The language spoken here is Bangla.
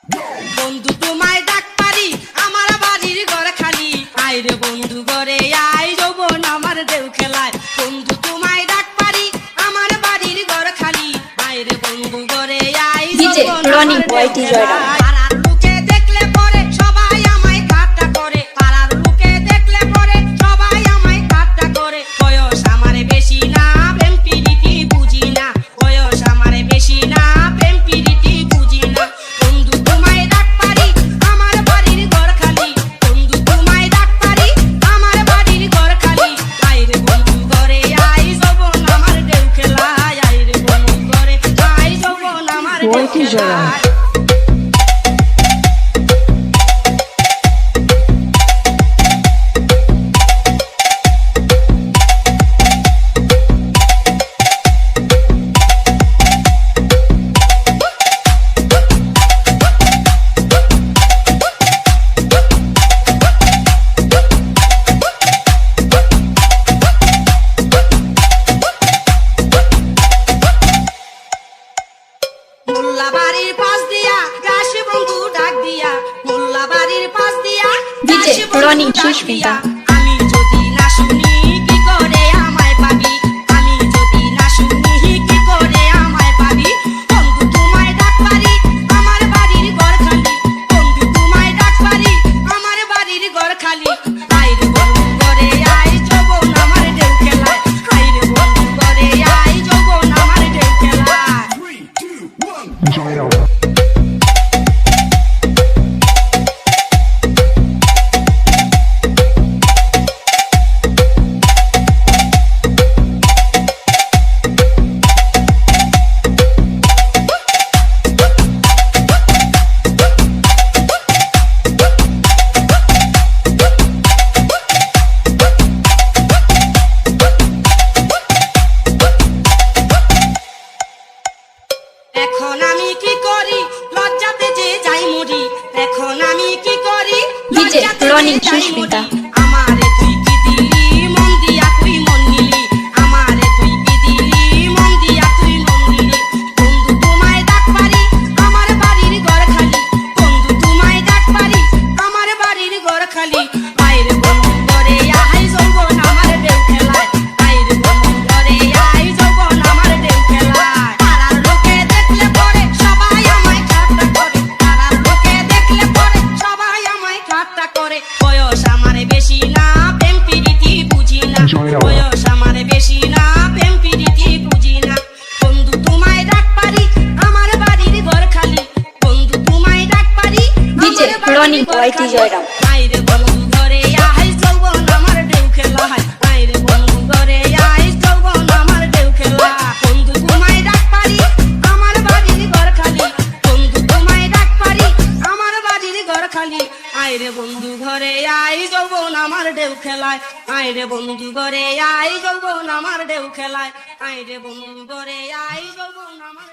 বন্ধু তোমায় ডাক পারি আমার বাড়ির ঘর খালি আয় রে বন্ধু ঘরে আয় যৌবন আমার দেউ খেলায় বন্ধু তোমায় ডাক পারি আমার বাড়ির ঘর খালি আয় রে বন্ধু ঘরে আয় যৌবন আমার দেউ খেলায় পাড়ার লোকে দেখলে পরে সবাই আমায় ঠাট্টা করে পাড়ার লোকে দেখলে পরে সবাই আমায় ঠাট্টা করে বয়স আমার বেশি না প্রেম প্রীতি বুঝি না বয়স আমার বেশি না প্রেম প্রীতি বুঝি না বন্ধু তোমায় ডাক পারি আমার বাড়ির ঘর খালি বন্ধু তোমায় ডাক পারি আমার বাড়ির ঘর খালি আয় রে বন্ধু ঘরে আয় যৌবন আমার দেউ খেলায় আয় রে বন্ধু ঘরে আয় যৌবন আমার দেউ খেলায় মোল্লা বাড়ির পাশ দিয়া গাছে বন্ধু ডাক দিয়া মোল্লা বাড়ির পাশ দিয়া গাছে বন্ধু ডাক দিয়া আমি যদি না শুনি কি করে আমায় পাবি আমি যদি না শুনি কি করে আমায় পাবি বন্ধু তোমায় ডাক পারি আমার বাড়ির ঘর খালি বন্ধু তোমায় ডাক পারি আমার বাড়ির ঘর খালি আয় রে বন্ধু ঘরে আয় যৌবন আমার দেউ খেলায় আয় রে বন্ধু ঘরে আয় যৌবন আমার দেউ খেলায় এখন আমি কি করি লজ্জাতে যে যাই মরি এখন আমি কি করি লজ্জাতে যে যাই মরি আমারে তুই কি দিলি মন দিয়া তুই মন নিলি আমারে তুই কি দিলি মন দিয়া তুই মন নিলি বন্ধু তোমায় ডাক পারি আমার বাড়ির ঘর খালি বন্ধু তোমায় ডাক পারি আমার বাড়ির ঘর খালি আয় রে বন্ধু ঘরে আয় যৌবন আমার দেউ খেলায় আয় রে বন্ধু ঘরে আয় যৌবন আমার দেউ খেলায় পাড়ার লোকে দেখলে পরে সবাই আমায় ঠাট্টা করে পাড়ার লোকে দেখলে পরে সবাই আমায় ঠাট্টা করে বয়স আমার বেশি না প্রেম প্রীতি বুঝি না বয়স আমার বেশি না প্রেম প্রীতি বুঝি না বন্ধু তোমায় ডাক পারি আমার বাড়ির ঘর খালি বন্ধু তোমায় ডাক পারি আমার বাড়ির ঘর খালি আয় রে বন্ধু ঘরে আয় যৌবন আমার দেউ খেলায় আয় রে বন্ধু ঘরে আয় যৌবন আমার দেউ খেলায় বন্ধু তোমায় ডাক পারি আমার বাড়ির ঘর খালি বন্ধু তোমায় ডাক পারি আমার বাড়ির ঘর খালি আয় রে বন্ধু ঘরে আয় যৌবন আমার দেউ খেলায় আয় রে বন্ধু ঘরে আয় যৌবন আমার দেউ খেলায় আয় রে বন্ধু ঘরে আয় যৌবন আমার